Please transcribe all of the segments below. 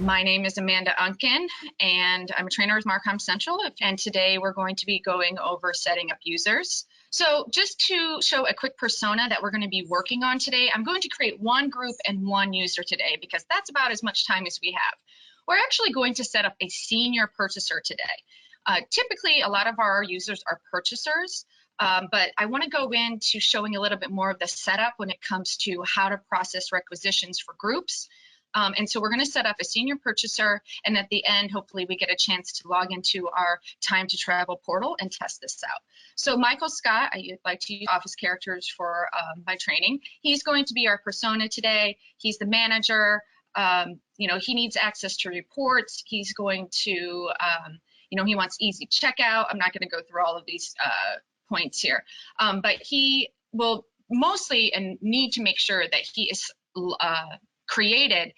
My name is Amanda Unkin, and I'm a trainer with MarcomCentral, and today we're going to be going over setting up users. So just to show a quick persona that we're going to be working on today, I'm going to create one group and one user today because that's about as much time as we have. We're actually going to set up a senior purchaser today. Typically, a lot of our users are purchasers, but I want to go into showing a little bit more of the setup when it comes to how to process requisitions for groups. And so we're going to set up a senior purchaser, and at the end, hopefully we get a chance to log into our time to travel portal and test this out. So Michael Scott, I like to use office characters for my training. He's going to be our persona today. He's the manager. You know, he needs access to reports. He's going to, you know, he wants easy checkout. I'm not going to go through all of these points here, but he will mostly and need to make sure that he is created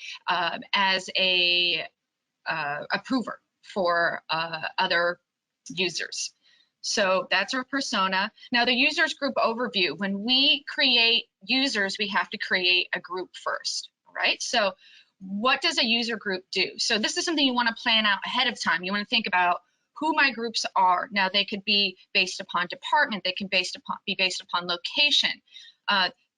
as a approver for other users. So that's our persona. Now the users group overview. When we create users, we have to create a group first, right? So what does a user group do? So this is something you want to plan out ahead of time. You want to think about who my groups are. Now they could be based upon department. They can be based upon location.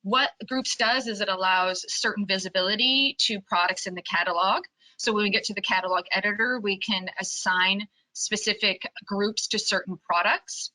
What groups does is it allows certain visibility to products in the catalog. So when we get to the catalog editor, we can assign specific groups to certain products.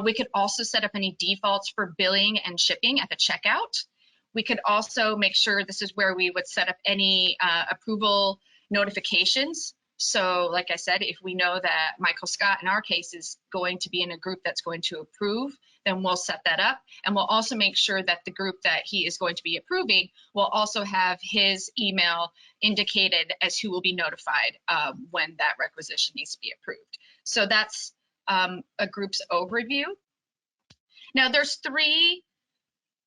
We could also set up any defaults for billing and shipping at the checkout. We could also make sure this is where we would set up any approval notifications. So like I said, if we know that Michael Scott in our case is going to be in a group that's going to approve, then we'll set that up. And we'll also make sure that the group that he is going to be approving will also have his email indicated as who will be notified when that requisition needs to be approved. So that's a group's overview. Now there's 3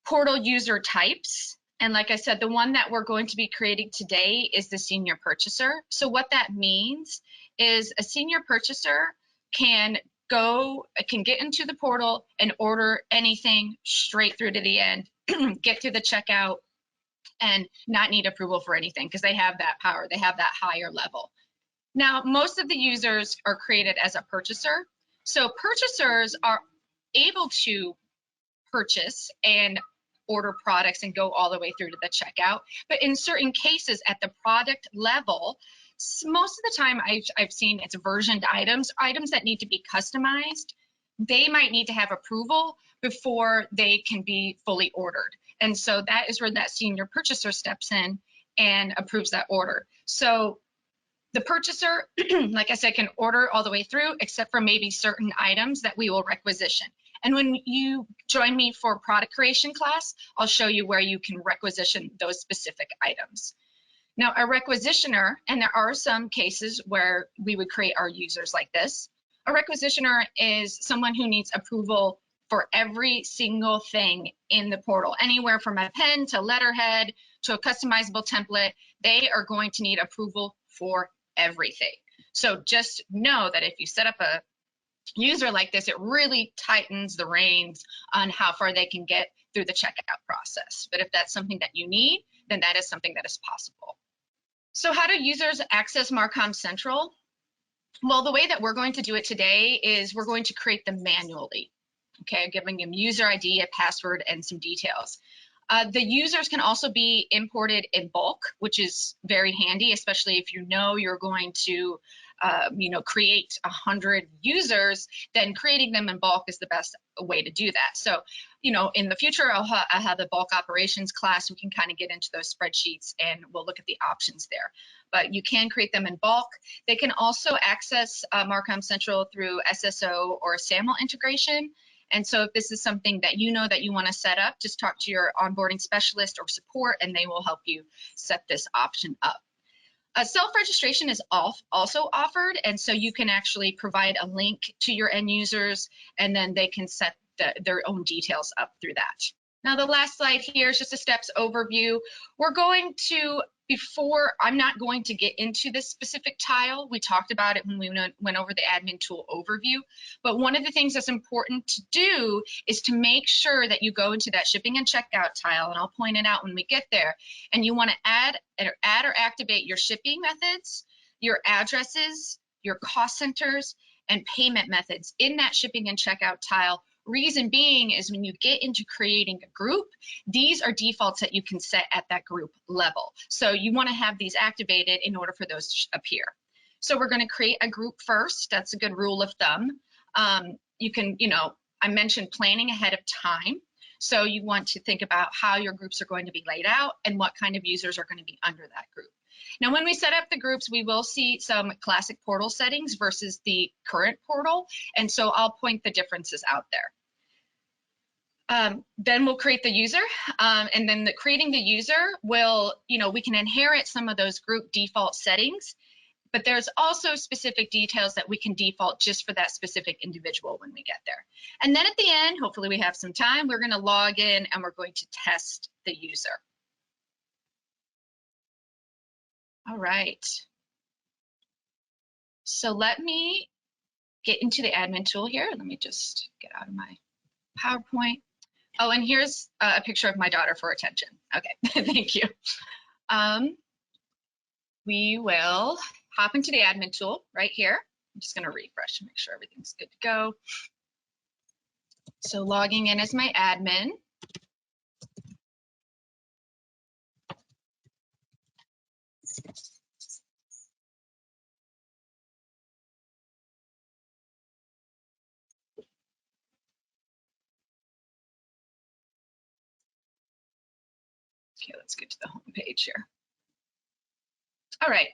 portal user types. And like I said, the one that we're going to be creating today is the senior purchaser. So what that means is a senior purchaser can get into the portal and order anything straight through to the end, get to the checkout, and not need approval for anything because they have that power. They have that higher level. Now, most of the users are created as a purchaser. So purchasers are able to purchase and order products and go all the way through to the checkout. But in certain cases at the product level, most of the time I've seen it's versioned items that need to be customized. They might need to have approval before they can be fully ordered. And so that is where that senior purchaser steps in and approves that order. So the purchaser, like I said, can order all the way through except for maybe certain items that we will requisition. And when you join me for product creation class, I'll show you where you can requisition those specific items. Now, a requisitioner, and there are some cases where we would create our users like this. A requisitioner is someone who needs approval for every single thing in the portal, anywhere from a pen to letterhead to a customizable template. They are going to need approval for everything. So just know that if you set up a user like this, it really tightens the reins on how far they can get through the checkout process. But if that's something that you need, then that is something that is possible. So how do users access MarcomCentral? Well, the way that we're going to do it today is we're going to create them manually. Okay, giving them user ID, a password, and some details. The users can also be imported in bulk, which is very handy, especially if you know you're going to create 100 users, then creating them in bulk is the best way to do that. So, you know, in the future, I'll have the bulk operations class. We can kind of get into those spreadsheets and we'll look at the options there. But you can create them in bulk. They can also access MarcomCentral through SSO or SAML integration. And so if this is something that you know that you want to set up, just talk to your onboarding specialist or support and they will help you set this option up. Self-registration is also offered, and so you can actually provide a link to your end users and then they can set their own details up through that. Now the last slide here is just a steps overview. We're going to before, I'm not going to get into this specific tile. We talked about it when we went over the admin tool overview. But one of the things that's important to do is to make sure that you go into that shipping and checkout tile, and I'll point it out when we get there, and you want to add or activate your shipping methods, your addresses, your cost centers, and payment methods in that shipping and checkout tile. Reason being is when you get into creating a group, these are defaults that you can set at that group level. So you want to have these activated in order for those to appear. So we're going to create a group first. That's a good rule of thumb. You can, I mentioned planning ahead of time. So you want to think about how your groups are going to be laid out and what kind of users are going to be under that group. Now, when we set up the groups, we will see some classic portal settings versus the current portal. And so I'll point the differences out there. Then we'll create the user. And then creating the user will, we can inherit some of those group default settings, but there's also specific details that we can default just for that specific individual when we get there. And then at the end, hopefully we have some time, we're going to log in and we're going to test the user. All right. So let me get into the admin tool here. Let me just get out of my PowerPoint. Oh, and here's a picture of my daughter for attention. Okay, thank you. We will hop into the admin tool right here. I'm just going to refresh to make sure everything's good to go. So logging in as my admin. Okay, let's get to the home page here. All right,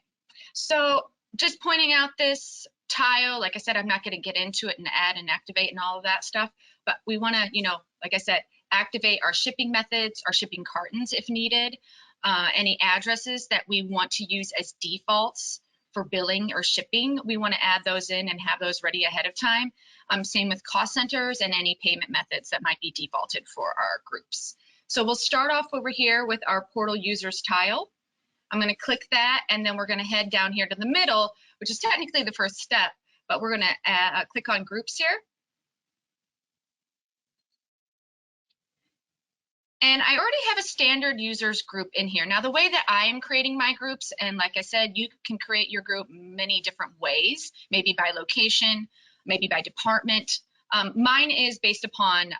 so just pointing out this tile, like I said, I'm not going to get into it and add and activate and all of that stuff, but we want to, like I said, activate our shipping methods, our shipping cartons if needed, any addresses that we want to use as defaults for billing or shipping. We want to add those in and have those ready ahead of time. Same with cost centers and any payment methods that might be defaulted for our groups. So we'll start off over here with our portal users tile. I'm going to click that, and then we're going to head down here to the middle, which is technically the first step, but we're going to click on groups here. And I already have a standard users group in here. Now, the way that I am creating my groups, and like I said, you can create your group many different ways, maybe by location, maybe by department. Mine is based upon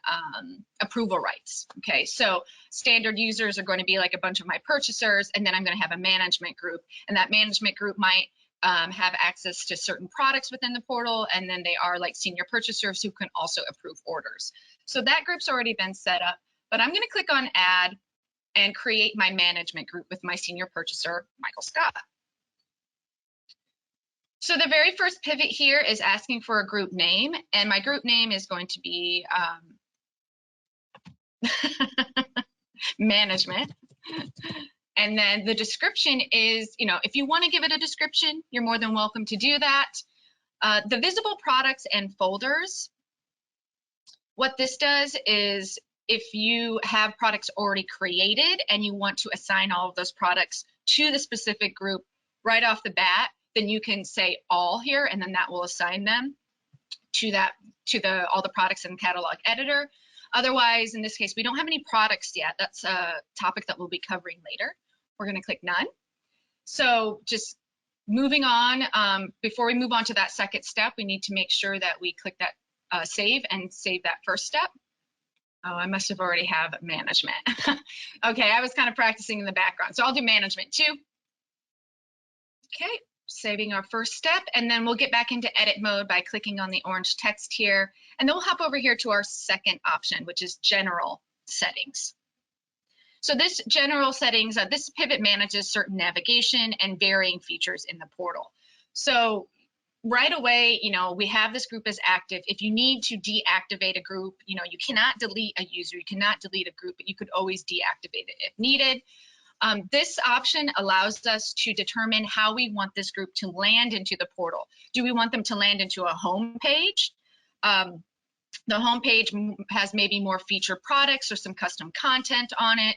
approval rights. Okay, so standard users are going to be like a bunch of my purchasers, and then I'm going to have a management group, and that management group might have access to certain products within the portal, and then they are like senior purchasers who can also approve orders. So that group's already been set up, but I'm going to click on add and create my management group with my senior purchaser, Michael Scott. So the very first pivot here is asking for a group name, and my group name is going to be management. And then the description is, if you want to give it a description, you're more than welcome to do that. The visible products and folders, what this does is if you have products already created and you want to assign all of those products to the specific group right off the bat, then you can say all here, and then that will assign them to all the products in the catalog editor. Otherwise, in this case, we don't have any products yet. That's a topic that we'll be covering later. We're going to click none. So just moving on, before we move on to that second step, we need to make sure that we click that save and save that first step. Oh, I must have already have management. Okay, I was kind of practicing in the background. So I'll do management too. Okay. Saving our first step, and then we'll get back into edit mode by clicking on the orange text here, and then we'll hop over here to our second option, which is general settings. So this general settings, this pivot manages certain navigation and varying features in the portal. So right away, we have this group as active. If you need to deactivate a group, you cannot delete a user, you cannot delete a group, but you could always deactivate it if needed. This option allows us to determine how we want this group to land into the portal. Do we want them to land into a home page? The home page has maybe more featured products or some custom content on it,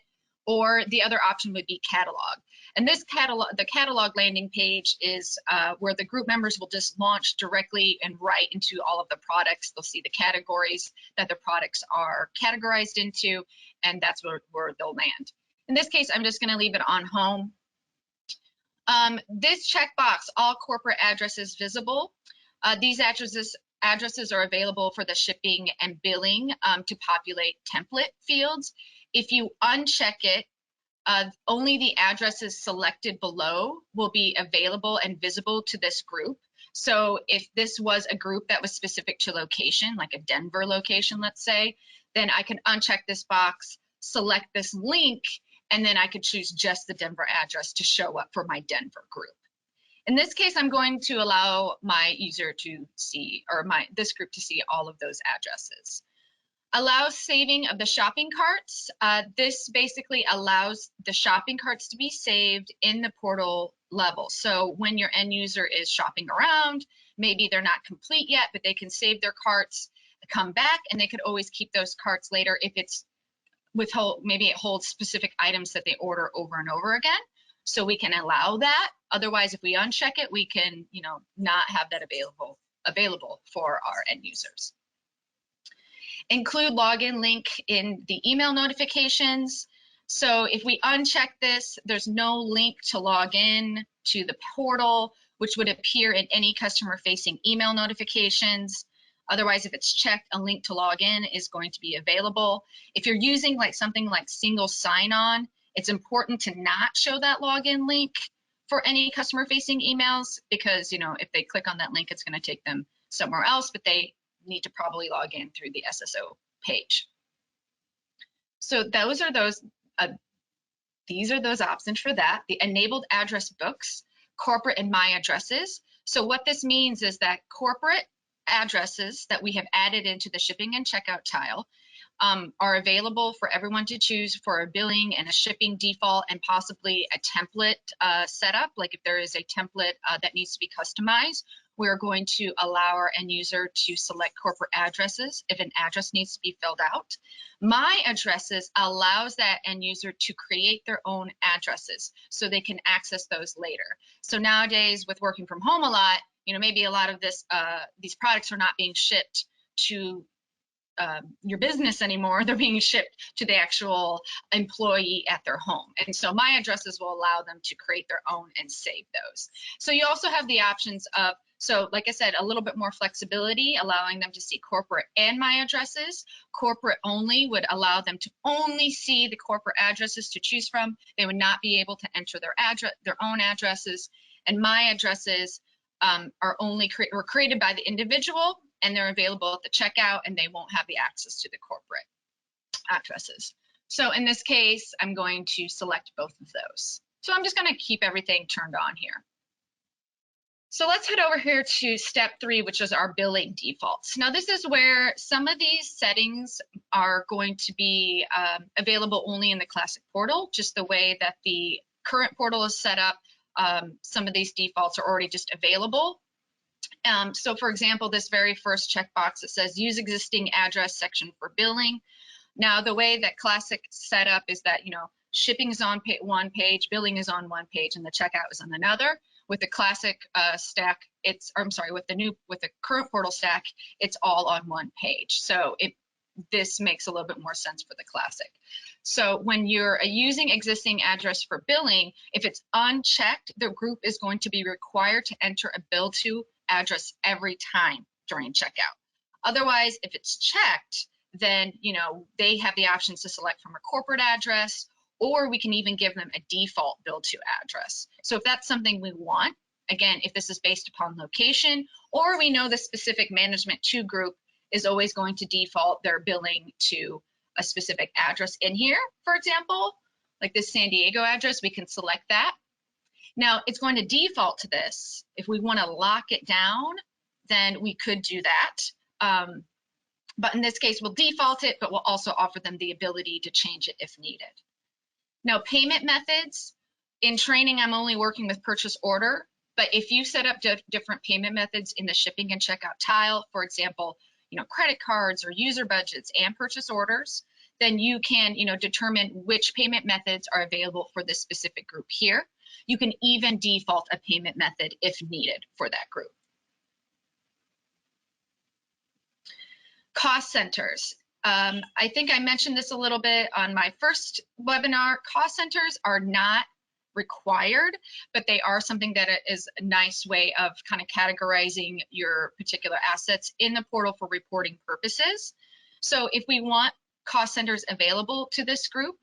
or the other option would be catalog. And this the catalog landing page is where the group members will just launch directly and right into all of the products. They'll see the categories that the products are categorized into, and that's where they'll land. In this case, I'm just going to leave it on home. This checkbox, all corporate addresses visible. These addresses are available for the shipping and billing to populate template fields. If you uncheck it, only the addresses selected below will be available and visible to this group. So if this was a group that was specific to location, like a Denver location, let's say, then I can uncheck this box, select this link, and then I could choose just the Denver address to show up for my Denver group. In this case, I'm going to allow my user to see, or this group to see all of those addresses. Allow saving of the shopping carts. This basically allows the shopping carts to be saved in the portal level. So when your end user is shopping around, maybe they're not complete yet, but they can save their carts, come back, and they could always keep those carts later if it's maybe it holds specific items that they order over and over again. So we can allow that. Otherwise, if we uncheck it, we can, not have that available for our end users. Include login link in the email notifications. So if we uncheck this, there's no link to log in to the portal, which would appear in any customer-facing email notifications. Otherwise, if it's checked, a link to log in is going to be available. If you're using something like single sign-on, it's important to not show that login link for any customer-facing emails because, if they click on that link, it's going to take them somewhere else, but they need to probably log in through the SSO page. So these are those options for that. The enabled address books, corporate and my addresses. So what this means is that corporate addresses that we have added into the shipping and checkout tile are available for everyone to choose for a billing and a shipping default and possibly a template setup. Like if there is a template that needs to be customized, we're going to allow our end user to select corporate addresses if an address needs to be filled out. My addresses allows that end user to create their own addresses so they can access those later. So nowadays with working from home a lot, maybe a lot of these products are not being shipped to your business anymore. They're being shipped to the actual employee at their home. And so my addresses will allow them to create their own and save those. So you also have the options of, so like I said, a little bit more flexibility, allowing them to see corporate and my addresses. Corporate only would allow them to only see the corporate addresses to choose from. They would not be able to enter their own addresses. And my addresses were created by the individual, and they're available at the checkout, and they won't have the access to the corporate addresses. So in this case, I'm going to select both of those. So I'm just going to keep everything turned on here. So let's head over here to step 3, which is our billing defaults. Now this is where some of these settings are going to be available only in the Classic portal, just the way that the current portal is set up. Some of these defaults are already just available. So for example, this very first checkbox that says use existing address section for billing. Now the way that Classic set up is that, shipping is on one page, billing is on one page, and the checkout is on another. With the Classic stack, with the current portal stack, it's all on one page. So this makes a little bit more sense for the Classic. So when you're using existing address for billing, if it's unchecked, the group is going to be required to enter a bill to address every time during checkout. Otherwise, if it's checked, then they have the options to select from a corporate address, or we can even give them a default bill to address. So if that's something we want, again, if this is based upon location, or we know the specific management 2 group is always going to default their billing to a specific address in here, for example, like this San Diego address, we can select that. Now it's going to default to this. If we want to lock it down, then we could do that. But in this case, we'll default it, but we'll also offer them the ability to change it if needed. Now, payment methods. In training, I'm only working with purchase order, but if you set up different payment methods in the shipping and checkout tile, for example, credit cards or user budgets and purchase orders, then you can, determine which payment methods are available for this specific group here. You can even default a payment method if needed for that group. Cost centers. I think I mentioned this a little bit on my first webinar. Cost centers are not required, but they are something that is a nice way of kind of categorizing your particular assets in the portal for reporting purposes. So if we want cost centers available to this group,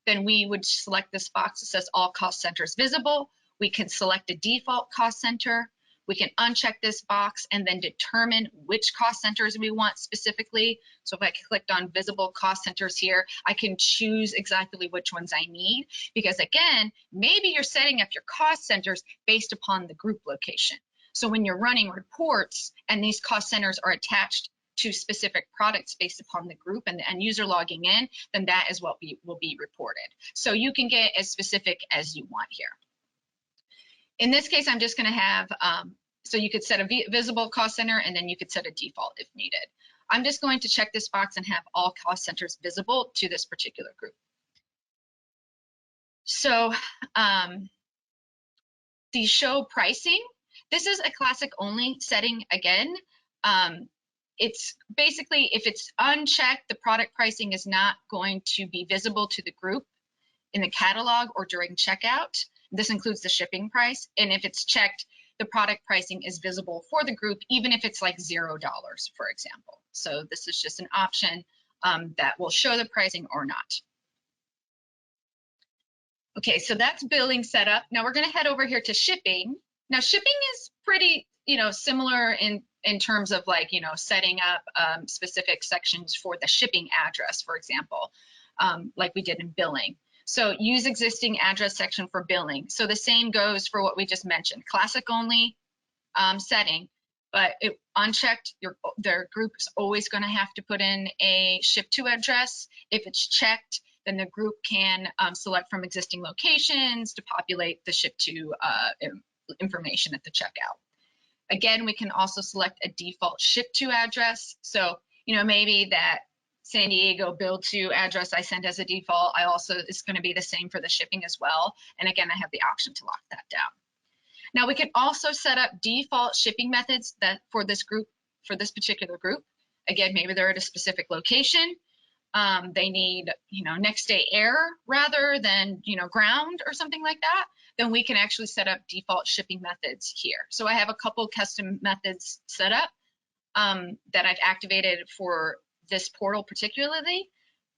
then we would select this box that says all cost centers visible. We can select a default cost center. We can uncheck this box and then determine which cost centers we want specifically. So if I clicked on visible cost centers here, I can choose exactly which ones I need, because again, maybe you're setting up your cost centers based upon the group location. So when you're running reports and these cost centers are attached to specific products based upon the group and the end user logging in, then that is what will be reported. So you can get as specific as you want here. In this case, I'm just going to have, so you could set a visible cost center and then you could set a default if needed. I'm just going to check this box and have all cost centers visible to this particular group. So the show pricing, this is a classic only setting again. It's basically, if it's unchecked, the product pricing is not going to be visible to the group in the catalog or during checkout. This includes the shipping price. And if it's checked, the product pricing is visible for the group, even if it's like $0, for example. So this is just an option that will show the pricing or not. Okay, so that's billing setup. Now we're gonna head over here to shipping. Now shipping is pretty, similar in terms of like, setting up specific sections for the shipping address, for example, like we did in billing. So use existing address section for billing. So the same goes for what we just mentioned, classic only setting, but unchecked, their group is always going to have to put in a ship to address. If it's checked, then the group can select from existing locations to populate the ship to information at the checkout. Again, we can also select a default ship to address. So, maybe that San Diego build to address I sent as a default, it's going to be the same for the shipping as well. And again, I have the option to lock that down. Now we can also set up default shipping methods that for this group, for this particular group. Again, maybe they're at a specific location. They need, next day air rather than, ground or something like that. Then we can actually set up default shipping methods here. So I have a couple custom methods set up that I've activated for this portal particularly,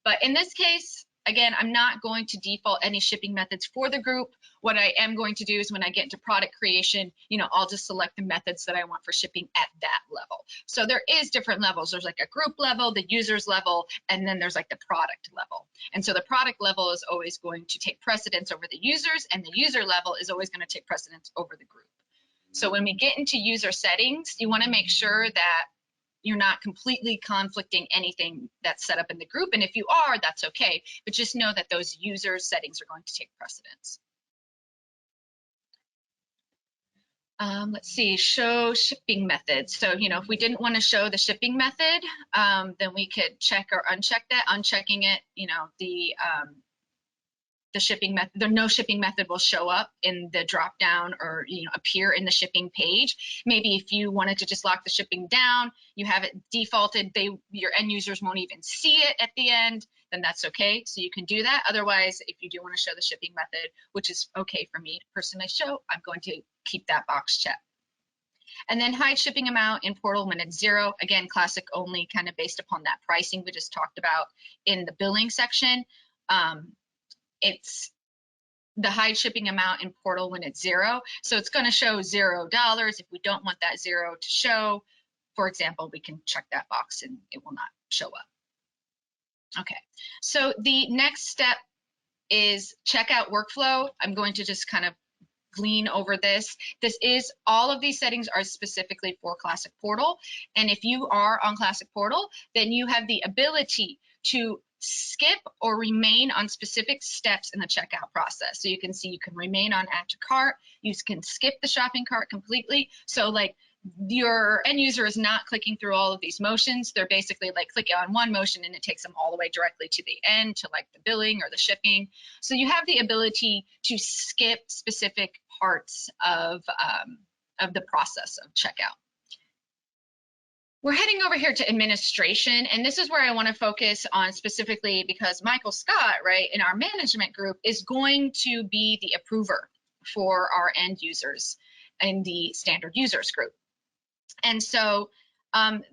but in this case, again, I'm not going to default any shipping methods for the group. What I am going to do is when I get into product creation, I'll just select the methods that I want for shipping at that level. So there is different levels. There's like a group level, the users level, and then there's like the product level. And so the product level is always going to take precedence over the users, and the user level is always going to take precedence over the group. So when we get into user settings, you want to make sure that you're not completely conflicting anything that's set up in the group. And if you are, that's okay. But just know that those user settings are going to take precedence. Let's see, show shipping methods. So, if we didn't want to show the shipping method, then we could check or uncheck that. Unchecking it, the shipping method, the no shipping method will show up in the drop down or appear in the shipping page. Maybe if you wanted to just lock the shipping down, you have it defaulted, your end users won't even see it at the end, then that's okay. So you can do that. Otherwise, if you do want to show the shipping method, which is okay for me to personally show, I'm going to keep that box checked. And then hide shipping amount in portal when it's 0. Again, classic only, kind of based upon that pricing we just talked about in the billing section. It's the hide shipping amount in portal when it's 0. So it's going to show $0. If we don't want that 0 to show, for example, we can check that box and it will not show up. Okay, so the next step is checkout workflow. I'm going to just kind of glean over this. All of these settings are specifically for Classic Portal. And if you are on Classic Portal, then you have the ability to skip or remain on specific steps in the checkout process. So you can see you can remain on add to cart, you can skip the shopping cart completely. So like your end user is not clicking through all of these motions. They're basically like clicking on one motion and it takes them all the way directly to the end, to like the billing or the shipping. So you have the ability to skip specific parts of the process of checkout. We're heading over here to administration, and this is where I want to focus on specifically because Michael Scott, right, in our management group is going to be the approver for our end users in the standard users group. And so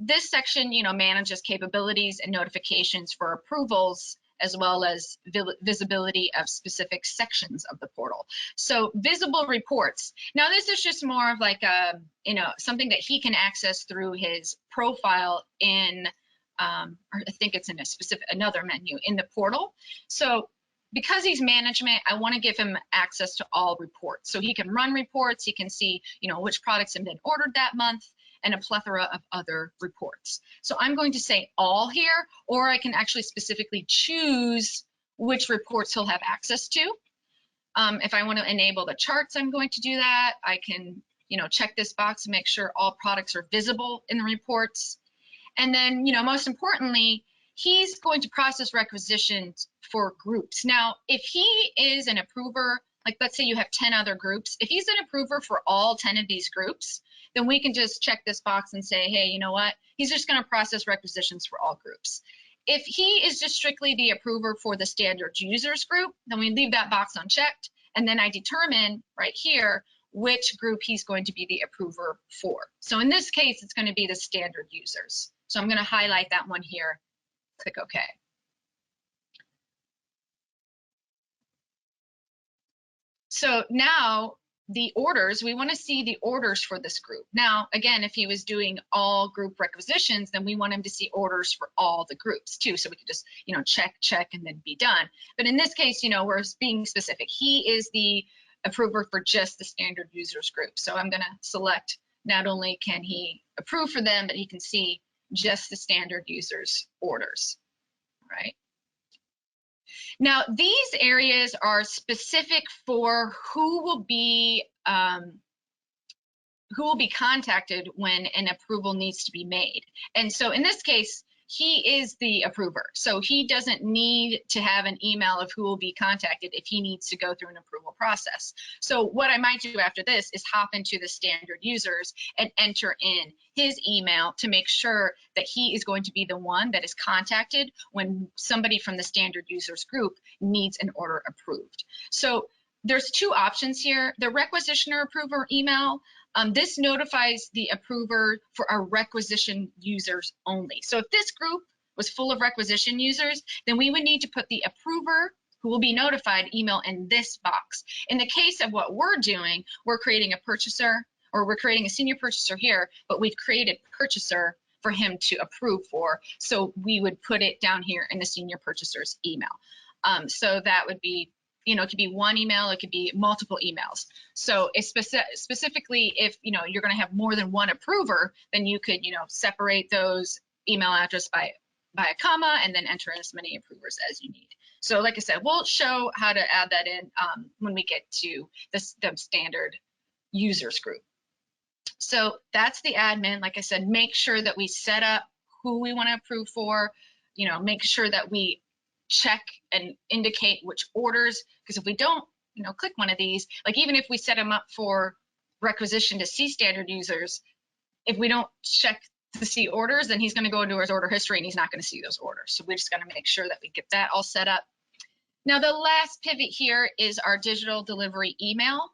this section, you know, manages capabilities and notifications for approvals, as well as visibility of specific sections of the portal. So visible reports. Now this is just more of like a, you know, something that he can access through his profile in, or I think it's in a specific, another menu in the portal. So because he's management, I want to give him access to all reports. So he can run reports, he can see, you know, which products have been ordered that month, and a plethora of other reports. So I'm going to say all here, or I can actually specifically choose which reports he'll have access to. If I want to enable the charts, I'm going to do that. I can, you know, check this box and make sure all products are visible in the reports. And then, you know, most importantly, he's going to process requisitions for groups. Now, if he is an approver, like let's say you have 10 other groups, if he's an approver for all 10 of these groups, then we can just check this box and say, hey, you know what? He's just going to process requisitions for all groups. If he is just strictly the approver for the standard users group, then we leave that box unchecked, and then I determine right here which group he's going to be the approver for. So in this case, it's going to be the standard users. So I'm going to highlight that one here, click OK. So now the orders, we want to see the orders for this group. Now, again, if he was doing all group requisitions, then we want him to see orders for all the groups too. So we could just, you know, check, and then be done. But in this case, you know, we're being specific. He is the approver for just the standard users group. So I'm going to select, not only can he approve for them, but he can see just the standard users orders, right? Now, these areas are specific for who will be contacted when an approval needs to be made. And so in this case, he is the approver. So he doesn't need to have an email of who will be contacted if he needs to go through an approval process. So what I might do after this is hop into the standard users and enter in his email to make sure that he is going to be the one that is contacted when somebody from the standard users group needs an order approved. So there's two options here. The requisitioner approver email, this notifies the approver for our requisition users only. So if this group was full of requisition users, then we would need to put the approver who will be notified email in this box. In the case of what we're doing, we're creating a purchaser, or we're creating a senior purchaser here, but we've created purchaser for him to approve for. So we would put it down here in the senior purchaser's email. So that would be, you know, it could be one email, it could be multiple emails. So it's specifically if, you know, you're going to have more than one approver, then you could, you know, separate those email address by a comma and then enter in as many approvers as you need. So like I said, we'll show how to add that in when we get to the standard users group. So that's the admin. Like I said, make sure that we set up who we want to approve for, you know, make sure that we check and indicate which orders, because if we don't, you know, click one of these, like even if we set them up for requisition to see standard users, if we don't check to see orders, then he's going to go into his order history and he's not going to see those orders. So we just got to make sure that we get that all set up. Now the last pivot here is our digital delivery email.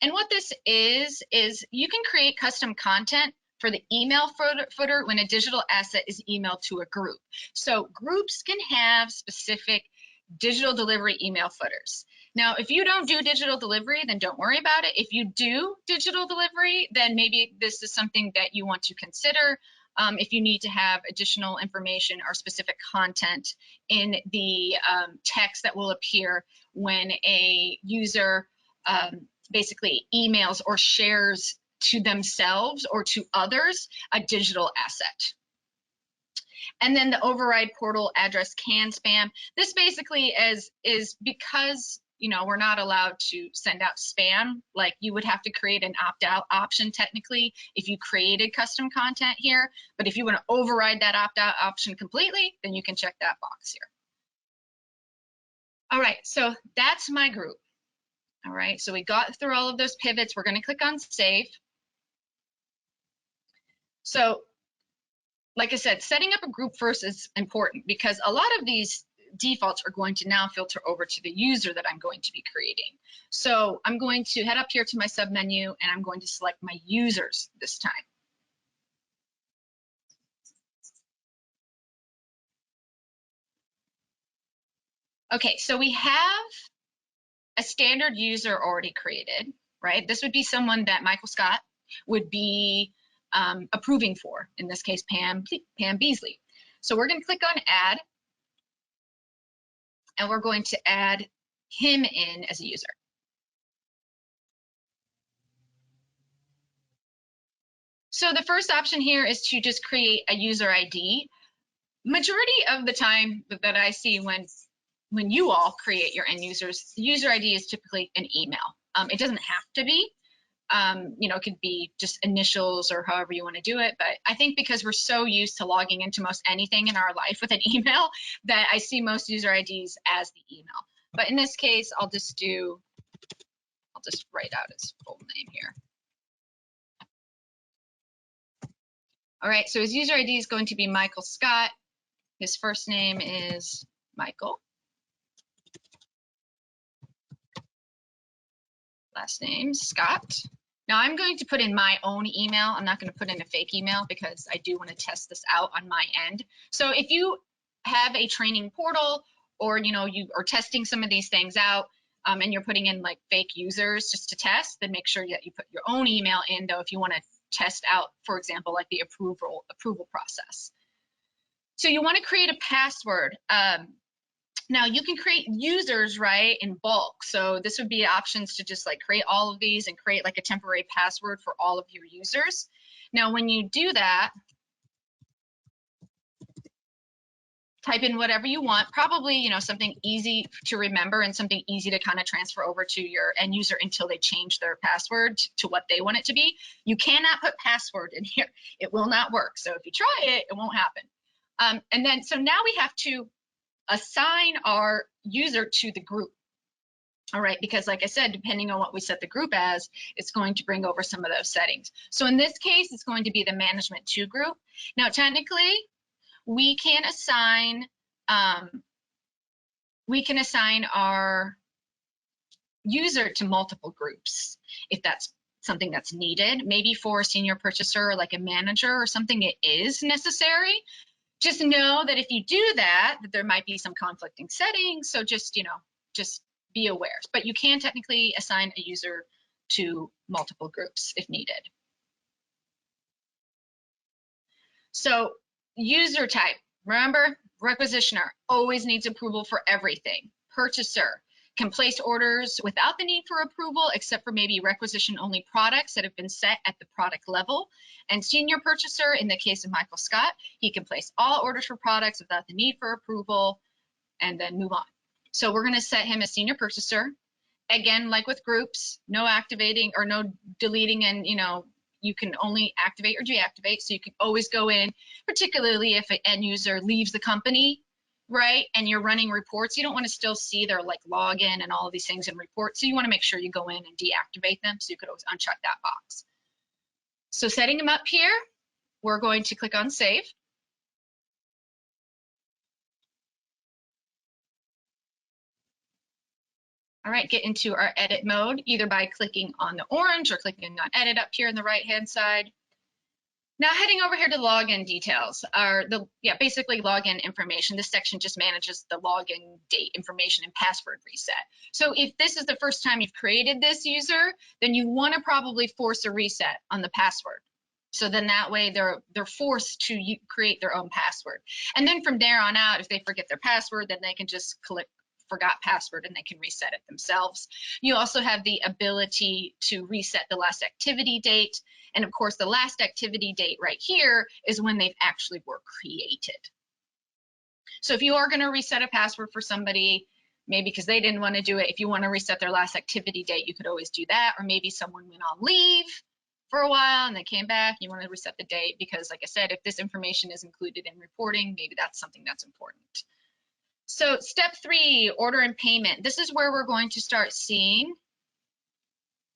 And what this is you can create custom content for the email footer when a digital asset is emailed to a group. So groups can have specific digital delivery email footers. Now, if you don't do digital delivery, then don't worry about it. If you do digital delivery, then maybe this is something that you want to consider if you need to have additional information or specific content in the text that will appear when a user basically emails or shares to themselves or to others a digital asset. And then the override portal address can spam. This basically is because you know, we're not allowed to send out spam. Like you would have to create an opt-out option technically if you created custom content here. But if you want to override that opt-out option completely, then you can check that box here. All right, so that's my group. All right, so we got through all of those pivots. We're going to click on save. So like I said, setting up a group first is important because a lot of these defaults are going to now filter over to the user that I'm going to be creating. So I'm going to head up here to my sub menu and I'm going to select my users this time. Okay, so we have a standard user already created, right? This would be someone that Michael Scott would be approving for, in this case, Pam Beasley. So we're going to click on add, and we're going to add him in as a user. So the first option here is to just create a user ID. Majority of the time that I see when you all create your end users, the user ID is typically an email. It doesn't have to be. You know, it could be just initials or however you want to do it. But I think because we're so used to logging into most anything in our life with an email that I see most user IDs as the email. But in this case, I'll just write out his full name here. All right, so his user ID is going to be Michael Scott. His first name is Michael. Last name, Scott. Now I'm going to put in my own email. I'm not going to put in a fake email because I do want to test this out on my end. So if you have a training portal or, you know, you are testing some of these things out and you're putting in like fake users just to test, then make sure that you put your own email in though if you want to test out, for example, like the approval process. So you want to create a password. Now you can create users, right, in bulk. So this would be options to just like create all of these and create like a temporary password for all of your users. Now, when you do that, type in whatever you want, probably, you know, something easy to remember and something easy to kind of transfer over to your end user until they change their password to what they want it to be. You cannot put password in here. It will not work. So if you try it, it won't happen. And then, so now we have to assign our user to the group. All right, because like I said, depending on what we set the group as, it's going to bring over some of those settings. So in this case, it's going to be the management 2 group. Now, technically, we can assign our user to multiple groups if that's something that's needed. Maybe for a senior purchaser or like a manager or something, it is necessary. Just know that if you do that, there might be some conflicting settings. So just, you know, just be aware. But you can technically assign a user to multiple groups if needed. So user type, remember, requisitioner always needs approval for everything. Purchaser can place orders without the need for approval, except for maybe requisition only products that have been set at the product level. And senior purchaser, in the case of Michael Scott, he can place all orders for products without the need for approval and then move on. So we're going to set him as senior purchaser. Again, like with groups, no activating or no deleting, and you know, you can only activate or deactivate. So you can always go in, particularly if an end user leaves the company, right, and you're running reports, you don't want to still see their like login and all of these things in reports. So you want to make sure you go in and deactivate them. So you could always uncheck that box. So setting them up here, we're going to click on save. All right, get into our edit mode, either by clicking on the orange or clicking on edit up here on the right-hand side. Now heading over here to login details, or basically login information. This section just manages the login date information and password reset. So if this is the first time you've created this user, then you want to probably force a reset on the password. So then that way they're forced to create their own password. And then from there on out, if they forget their password, then they can just click forgot password and they can reset it themselves. You also have the ability to reset the last activity date. And of course, the last activity date right here is when they've actually were created. So if you are going to reset a password for somebody, maybe because they didn't want to do it. If you want to reset their last activity date, you could always do that. Or maybe someone went on leave for a while and they came back, you want to reset the date because, like I said, if this information is included in reporting, maybe that's something that's important. So step 3, order and payment. This is where we're going to start seeing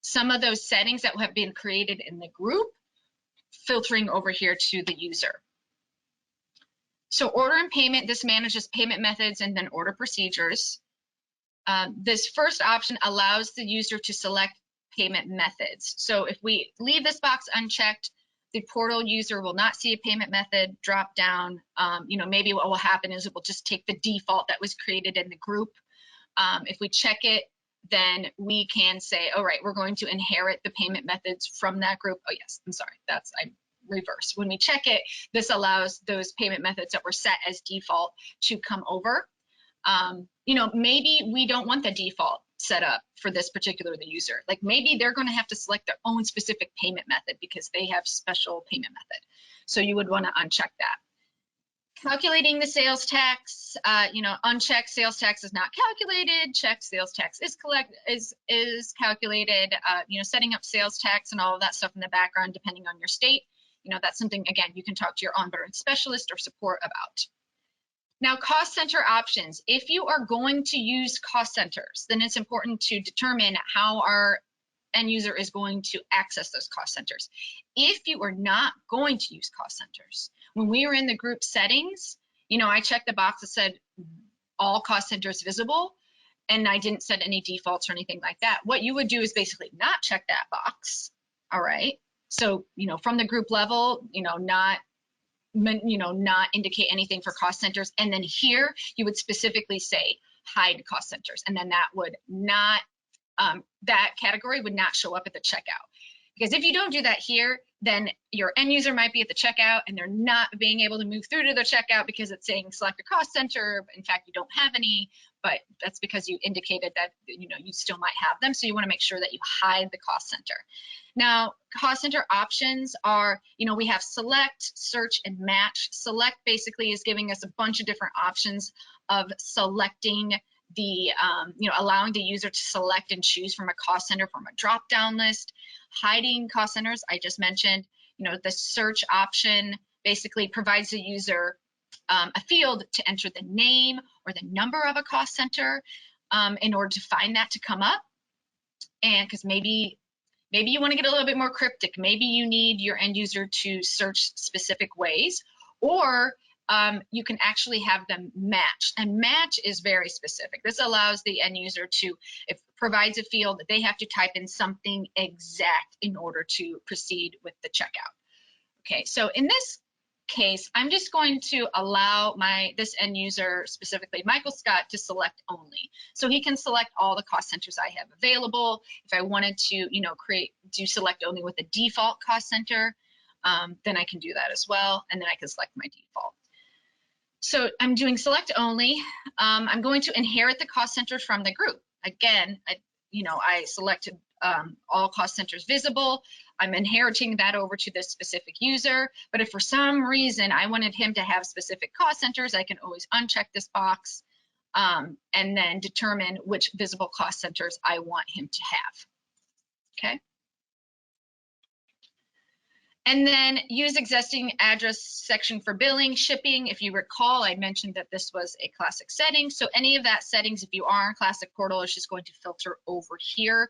some of those settings that have been created in the group filtering over here to the user. So order and payment, this manages payment methods and then order procedures. This first option allows the user to select payment methods. So if we leave this box unchecked, the portal user will not see a payment method drop down. Maybe what will happen is it will just take the default that was created in the group. If we check it, then we can say, all right, we're going to inherit the payment methods from that group. Oh yes, I'm sorry, I reversed. When we check it, this allows those payment methods that were set as default to come over. Maybe we don't want the default set up for this particular user. Like maybe they're going to have to select their own specific payment method because they have special payment method. So you would want to uncheck that. Calculating the sales tax, unchecked sales tax is not calculated, checked sales tax is calculated, setting up sales tax and all of that stuff in the background depending on your state. That's something, again, you can talk to your onboarding specialist or support about. Now, cost center options. If you are going to use cost centers, then it's important to determine how our end user is going to access those cost centers. If you are not going to use cost centers, when we were in the group settings, I checked the box that said all cost centers visible, and I didn't set any defaults or anything like that. What you would do is basically not check that box, all right? So, from the group level, not indicate anything for cost centers. And then here you would specifically say hide cost centers. And then that would not, that category would not show up at the checkout. Because if you don't do that here, then your end user might be at the checkout and they're not being able to move through to the checkout because it's saying select a cost center. In fact, you don't have any, but that's because you indicated that, you still might have them. So you want to make sure that you hide the cost center. Now, cost center options are, we have select, search, and match. Select basically is giving us a bunch of different options of selecting the, allowing the user to select and choose from a cost center from a drop-down list. Hiding cost centers, I just mentioned, the search option basically provides the user a field to enter the name or the number of a cost center in order to find that to come up. And because maybe you want to get a little bit more cryptic. Maybe you need your end user to search specific ways, or you can actually have them match. And match is very specific. This allows the end user to, if provides a field that they have to type in something exact in order to proceed with the checkout. Okay, so in this case, I'm just going to allow this end user, specifically Michael Scott, to select only. So he can select all the cost centers I have available. If I wanted to, do select only with a default cost center, then I can do that as well. And then I can select my default. So I'm doing select only. I'm going to inherit the cost centers from the group. Again, I selected all cost centers visible. I'm inheriting that over to this specific user. But if for some reason I wanted him to have specific cost centers, I can always uncheck this box and then determine which visible cost centers I want him to have. Okay. And then use existing address section for billing, shipping. If you recall, I mentioned that this was a classic setting. So any of that settings, if you are in Classic Portal, is just going to filter over here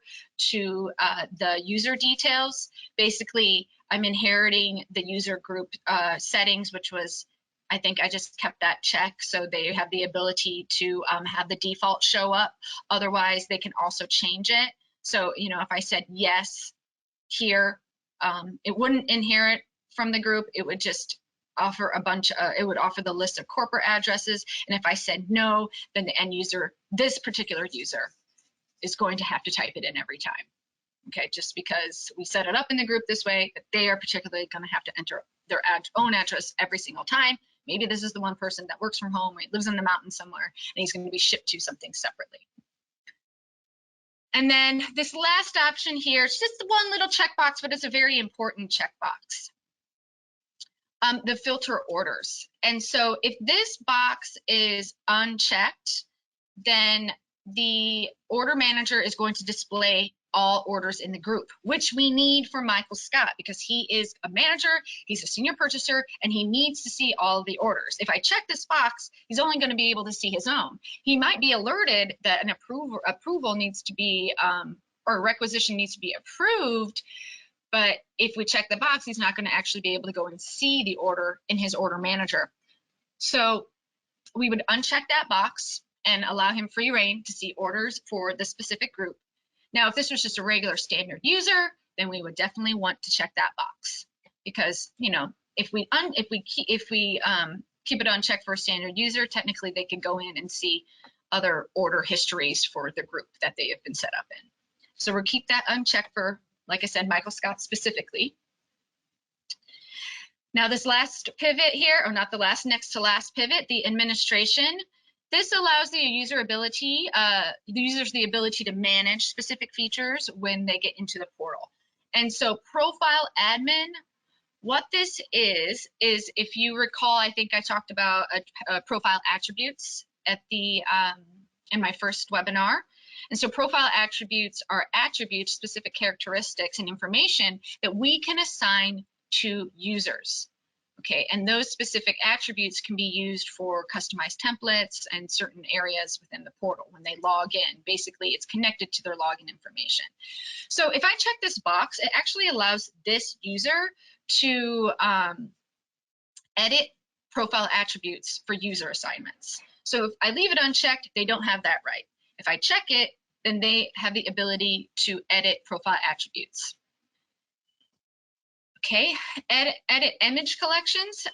to the user details. Basically, I'm inheriting the user group settings, which was, I think I just kept that check. So they have the ability to have the default show up. Otherwise, they can also change it. So, if I said yes here, it wouldn't inherit from the group. It would just offer a bunch, it would offer the list of corporate addresses. And if I said no, then the end user, this particular user, is going to have to type it in every time. Okay, just because we set it up in the group this way, that they are particularly going to have to enter their own address every single time. Maybe this is the one person that works from home, or he lives in the mountains somewhere, and he's going to be shipped to something separately. And then this last option here, it's just one little checkbox, but it's a very important checkbox. The filter orders. And so if this box is unchecked, then the order manager is going to display all orders in the group, which we need for Michael Scott because he is a manager, he's a senior purchaser, and he needs to see all of the orders. If I check this box, he's only going to be able to see his own. He might be alerted that an approval needs to be, or a requisition needs to be approved, but if we check the box, he's not going to actually be able to go and see the order in his order manager. So we would uncheck that box and allow him free reign to see orders for the specific group. Now, if this was just a regular standard user, then we would definitely want to check that box because, you know, if we keep it unchecked for a standard user, technically they could go in and see other order histories for the group that they have been set up in. So we'll keep that unchecked for, like I said, Michael Scott specifically. Now this last pivot here, or not the last, next to last pivot, the administration. This allows the user users the ability to manage specific features when they get into the portal. And so profile admin, what this is if you recall, I think I talked about profile attributes at the in my first webinar. And so profile attributes are attributes, specific characteristics and information that we can assign to users. Okay, and those specific attributes can be used for customized templates and certain areas within the portal when they log in. Basically, it's connected to their login information. So if I check this box, it actually allows this user to edit profile attributes for user assignments. So if I leave it unchecked, they don't have that right. If I check it, then they have the ability to edit profile attributes. Okay, edit image collections.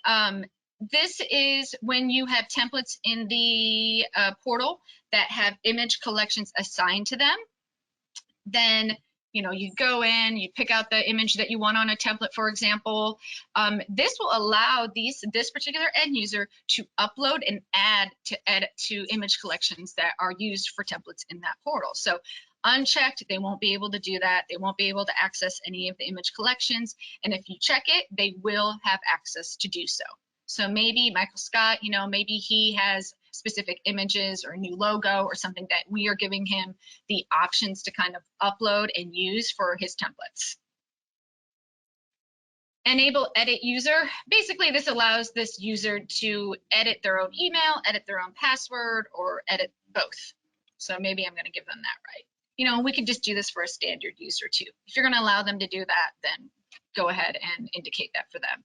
This is when you have templates in the portal that have image collections assigned to them. Then, you know, you go in, you pick out the image that you want on a template, for example. This will allow this particular end user to upload and add to image collections that are used for templates in that portal. So unchecked, they won't be able to do that. They won't be able to access any of the image collections. And if you check it, they will have access to do so. So maybe Michael Scott, you know, maybe he has specific images or a new logo or something that we are giving him the options to kind of upload and use for his templates. Enable edit user. Basically, this allows this user to edit their own email, edit their own password, or edit both. So maybe I'm going to give them that right. You know, we could just do this for a standard user too. If you're going to allow them to do that, then go ahead and indicate that for them.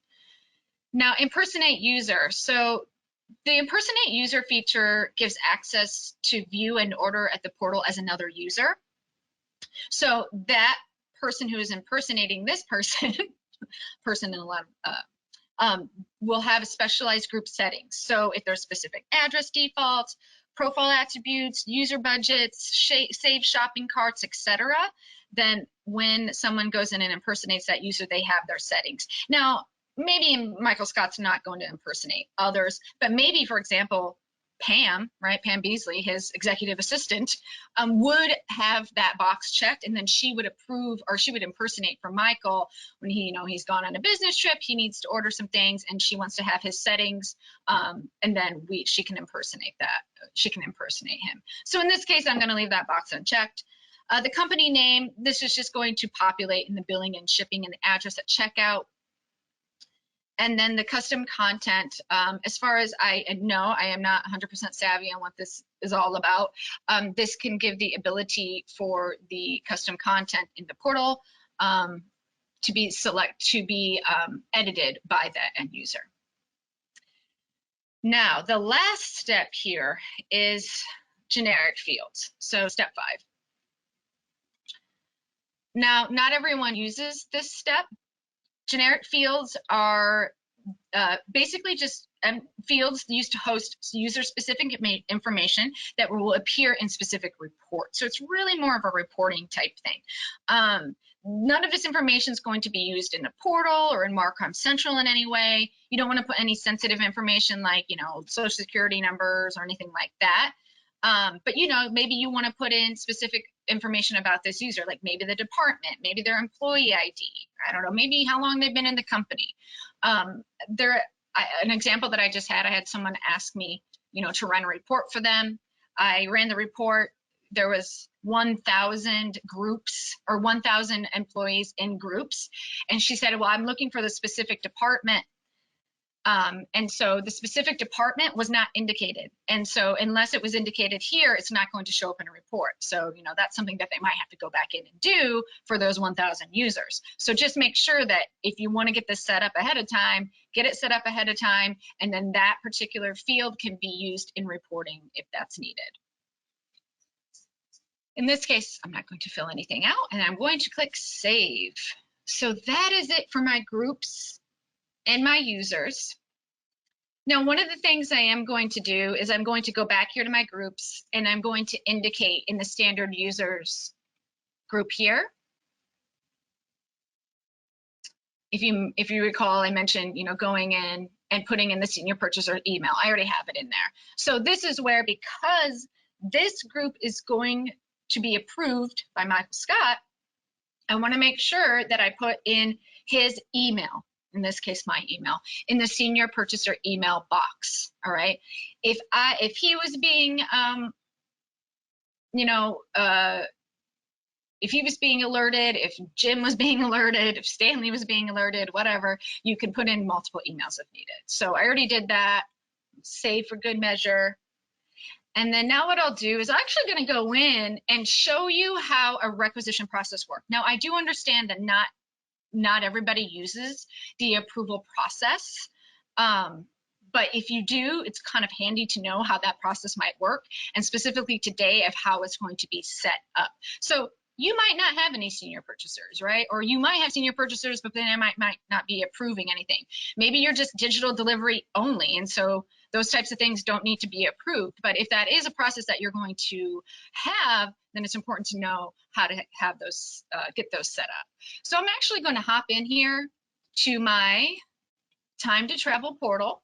Now, impersonate user. So the impersonate user feature gives access to view and order at the portal as another user. So that person who is impersonating this person, in a lot of, will have specialized group settings. So if there's specific address defaults, profile attributes, user budgets, save shopping carts, etc., then when someone goes in and impersonates that user, they have their settings. Now, maybe Michael Scott's not going to impersonate others, but maybe, for example, Pam, right, Pam Beasley, his executive assistant, would have that box checked, and then she would approve, or she would impersonate for Michael when he, you know, he's gone on a business trip, he needs to order some things, and she wants to have his settings, and then she can impersonate that. She can impersonate him. So in this case, I'm going to leave that box unchecked. The company name, this is just going to populate in the billing and shipping and the address at checkout. And then the custom content, as far as I know, I am not 100% savvy on what this is all about. This can give the ability for the custom content in the portal to be edited by the end user. Now, the last step here is generic fields. So step 5. Now, not everyone uses this step. Generic fields are basically just fields used to host user-specific information that will appear in specific reports. So it's really more of a reporting type thing. None of this information is going to be used in the portal or in MarcomCentral in any way. You don't want to put any sensitive information like, you know, social security numbers or anything like that. But, you know, maybe you want to put in specific information about this user, like maybe the department, maybe their employee ID, I don't know, maybe how long they've been in the company. An example that I just had, I had someone ask me, you know, to run a report for them. I ran the report. there was 1,000 groups or 1,000 employees in groups. And she said, well, I'm looking for the specific department. And so the specific department was not indicated. And so unless it was indicated here, it's not going to show up in a report. So, you know, that's something that they might have to go back in and do for those 1,000 users. So just make sure that if you want to get this set up ahead of time, get it set up ahead of time, and then that particular field can be used in reporting if that's needed. In this case, I'm not going to fill anything out, and I'm going to click Save. So that is it for my groups and my users. Now, one of the things I am going to do is I'm going to go back here to my groups, and I'm going to indicate in the standard users group here. If you recall, I mentioned, you know, going in and putting in the senior purchaser email. I already have it in there. So this is where, because this group is going to be approved by Michael Scott, I want to make sure that I put in his email, in this case my email, in the senior purchaser email box. All right. If he was being if he was being alerted, if Jim was being alerted, if Stanley was being alerted, whatever, you can put in multiple emails if needed. So I already did that. Save for good measure. And then now what I'll do is I'm actually going to go in and show you how a requisition process works. Now, I do understand that not everybody uses the approval process. But if you do, it's kind of handy to know how that process might work, and specifically today of how it's going to be set up. So you might not have any senior purchasers, right? Or you might have senior purchasers, but then they might not be approving anything. Maybe you're just digital delivery only, and so those types of things don't need to be approved. But if that is a process that you're going to have, then it's important to know how to have those, get those set up. So I'm actually going to hop in here to my time to travel portal.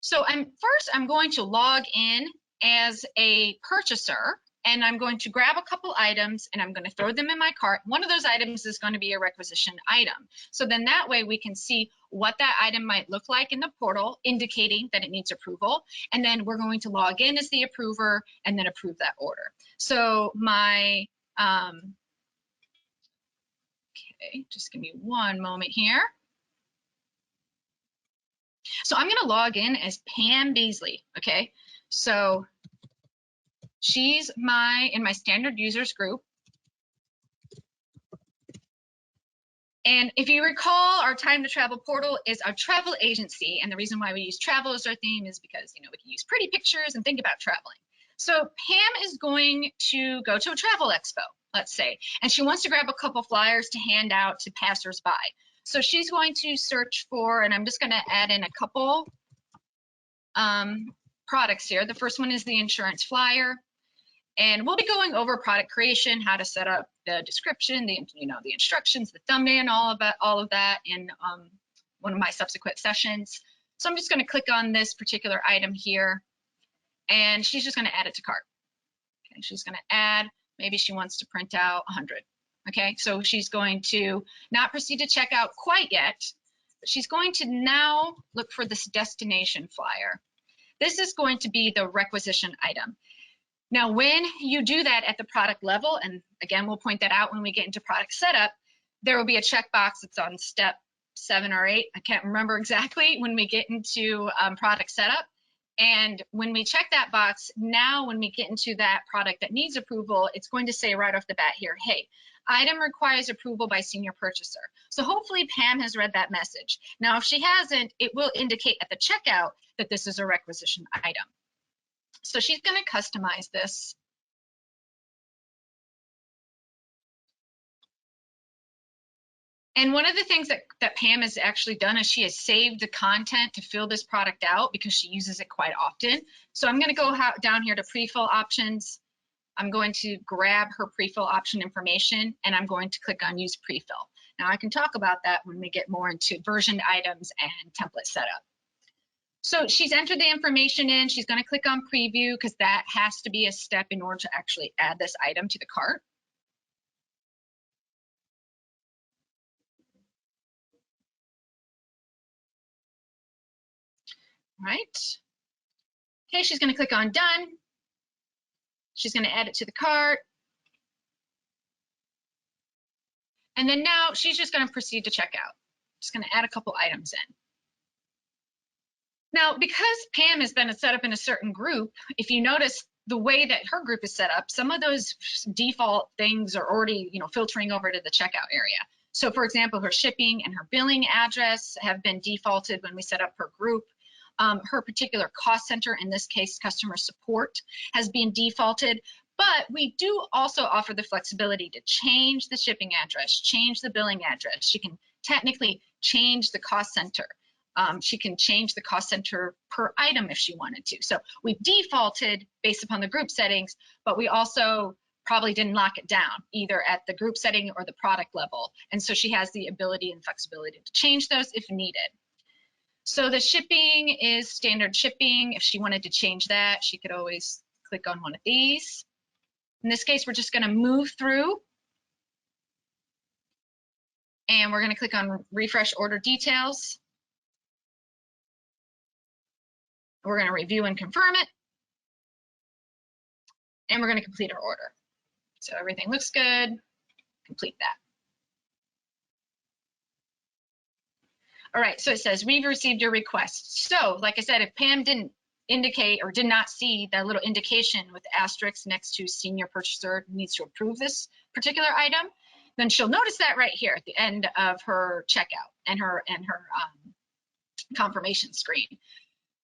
So I'm going to log in as a purchaser, and I'm going to grab a couple items and I'm going to throw them in my cart. One of those items is going to be a requisition item. So then that way we can see what that item might look like in the portal, indicating that it needs approval. And then we're going to log in as the approver and then approve that order. So my, okay, just give me one moment here. So I'm going to log in as Pam Beasley, okay? So she's in my standard users group. And if you recall, our time to travel portal is our travel agency. And the reason why we use travel as our theme is because, you know, we can use pretty pictures and think about traveling. So Pam is going to go to a travel expo, let's say, and she wants to grab a couple flyers to hand out to passersby. So she's going to search for, and I'm just going to add in a couple products here. The first one is the insurance flyer. And we'll be going over product creation, how to set up the description, the instructions, the thumbnail, and all of that in one of my subsequent sessions. So I'm just going to click on this particular item here, and she's just going to add it to cart. Okay, she's going to add. Maybe she wants to print out 100. Okay, so she's going to not proceed to checkout quite yet, but she's going to now look for this destination flyer. This is going to be the requisition item. Now, when you do that at the product level, and again, we'll point that out when we get into product setup, there will be a checkbox that's on step 7 or 8. I can't remember exactly when we get into product setup. And when we check that box, now when we get into that product that needs approval, it's going to say right off the bat here, hey, item requires approval by senior purchaser. So hopefully Pam has read that message. Now, if she hasn't, it will indicate at the checkout that this is a requisition item. So she's going to customize this. And one of the things that Pam has actually done is she has saved the content to fill this product out because she uses it quite often. So I'm going to go down here to pre-fill options. I'm going to grab her pre-fill option information, and I'm going to click on use pre-fill. Now I can talk about that when we get more into versioned items and template setup. So she's entered the information in. She's going to click on preview because that has to be a step in order to actually add this item to the cart. All right. Okay, she's going to click on done. She's going to add it to the cart. And then now she's just going to proceed to checkout. Just going to add a couple items in. Now, because Pam has been set up in a certain group, if you notice the way that her group is set up, some of those default things are already, filtering over to the checkout area. So for example, her shipping and her billing address have been defaulted when we set up her group. Her particular cost center, in this case, customer support, has been defaulted. But we do also offer the flexibility to change the shipping address, change the billing address. She can technically change the cost center. She can change the cost center per item if she wanted to. So we've defaulted based upon the group settings, but we also probably didn't lock it down either at the group setting or the product level. And so she has the ability and flexibility to change those if needed. So the shipping is standard shipping. If she wanted to change that, she could always click on one of these. In this case, we're just going to move through. And we're going to click on refresh order details. We're going to review and confirm it. And we're going to complete our order. So everything looks good. Complete that. All right, so it says we've received your request. So like I said, if Pam didn't indicate or did not see that little indication with the asterisk next to senior purchaser needs to approve this particular item, then she'll notice that right here at the end of her checkout and her confirmation screen.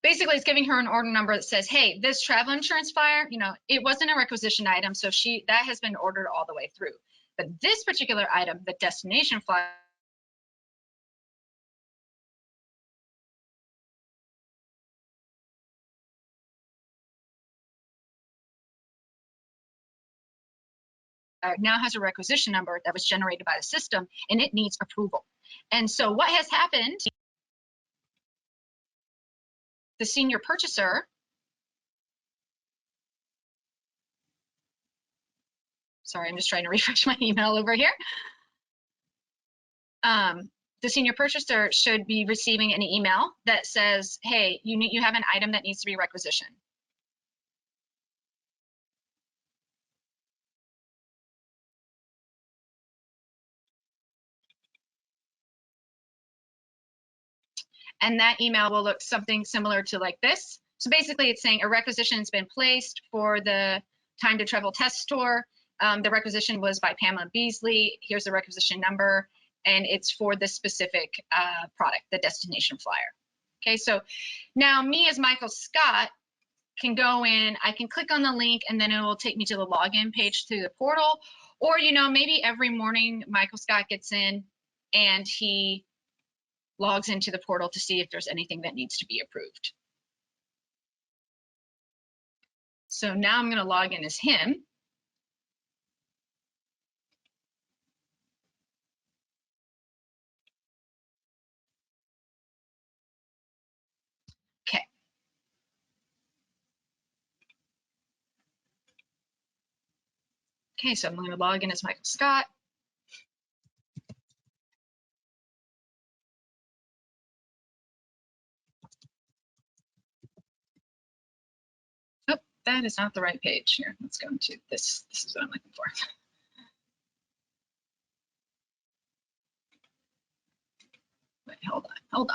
Basically, it's giving her an order number that says, hey, this travel insurance flyer, it wasn't a requisition item, so that has been ordered all the way through. But this particular item, the destination flyer, now has a requisition number that was generated by the system, and it needs approval. And so what has happened, the senior purchaser, sorry, I'm just trying to refresh my email over here. The senior purchaser should be receiving an email that says, hey, you have an item that needs to be requisitioned. And that email will look something similar to like this. So basically it's saying a requisition has been placed for the time to travel test tour. The requisition was by Pamela Beasley. Here's the requisition number, and it's for this specific product, the destination flyer. Okay, so now me as Michael Scott can go in, I can click on the link, and then it will take me to the login page to the portal. Or, maybe every morning Michael Scott gets in and he logs into the portal to see if there's anything that needs to be approved. So now I'm going to log in as him. Okay. Okay, so I'm going to log in as Michael Scott. Oh, that is not the right page here. Let's go into this. This is what I'm looking for. Wait, hold on.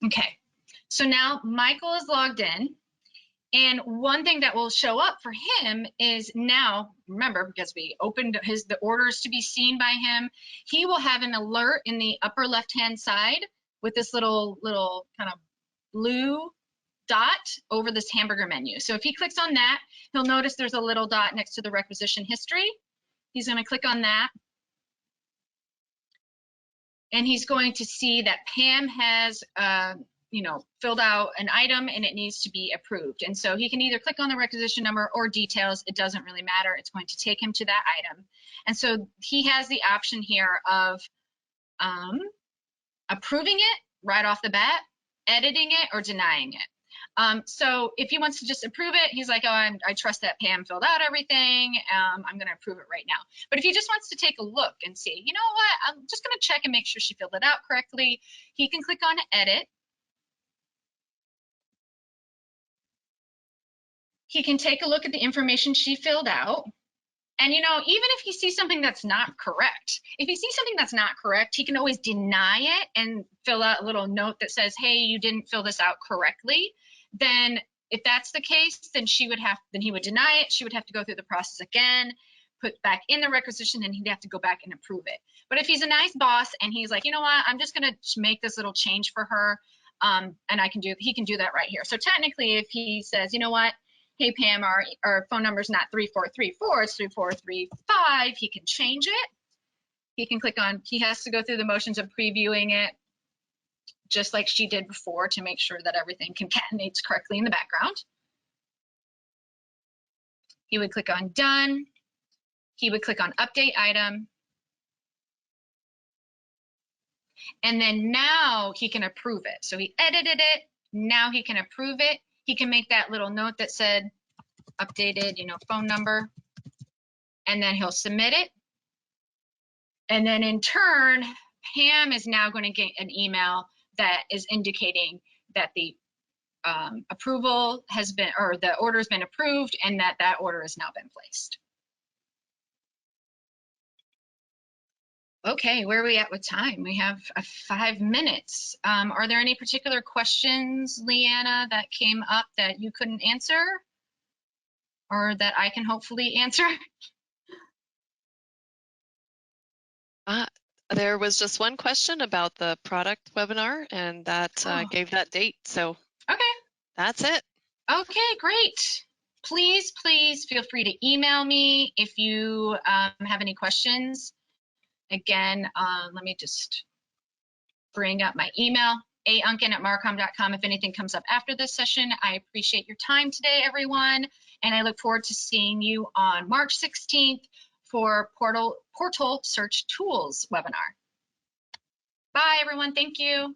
Okay, so now Michael is logged in, and one thing that will show up for him is now, remember, because we opened the orders to be seen by him, he will have an alert in the upper left-hand side with this little kind of blue dot over this hamburger menu. So if he clicks on that, he'll notice there's a little dot next to the requisition history. He's going to click on that. And he's going to see that Pam has, filled out an item and it needs to be approved. And so he can either click on the requisition number or details. It doesn't really matter. It's going to take him to that item. And so he has the option here of approving it right off the bat, editing it, or denying it. So if he wants to just approve it, he's like, oh, I trust that Pam filled out everything. I'm going to approve it right now. But if he just wants to take a look and see, you know what, I'm just going to check and make sure she filled it out correctly, he can click on edit. He can take a look at the information she filled out. And, you know, even if he sees something that's not correct, if he sees something that's not correct, he can always deny it and fill out a little note that says, hey, you didn't fill this out correctly. Then if that's the case, then he would deny it. She would have to go through the process again, put back in the requisition, and he'd have to go back and approve it. But if he's a nice boss and he's like, you know what, I'm just going to make this little change for her, and he can do that right here. So technically, if he says, you know what, hey, Pam, our phone number is not 3434, it's 3435. He can change it. He can click on, he has to go through the motions of previewing it, just like she did before, to make sure that everything concatenates correctly in the background. He would click on done. He would click on update item. And then now he can approve it. So he edited it. Now he can approve it. He can make that little note that said updated, you know, phone number, and then he'll submit it. And then in turn, Pam is now going to get an email that is indicating that the approval has been, or the order has been approved, and that order has now been placed. Okay, where are we at with time? We have 5 minutes. Are there any particular questions, Leanna, that came up that you couldn't answer, or that I can hopefully answer? There was just one question about the product webinar, and that gave that date. So okay, that's it. Okay, great. Please feel free to email me if you have any questions. Again, let me just bring up my email, aunken@marcom.com. If anything comes up after this session, I appreciate your time today, everyone, and I look forward to seeing you on March 16th for Portal Search Tools webinar. Bye, everyone. Thank you.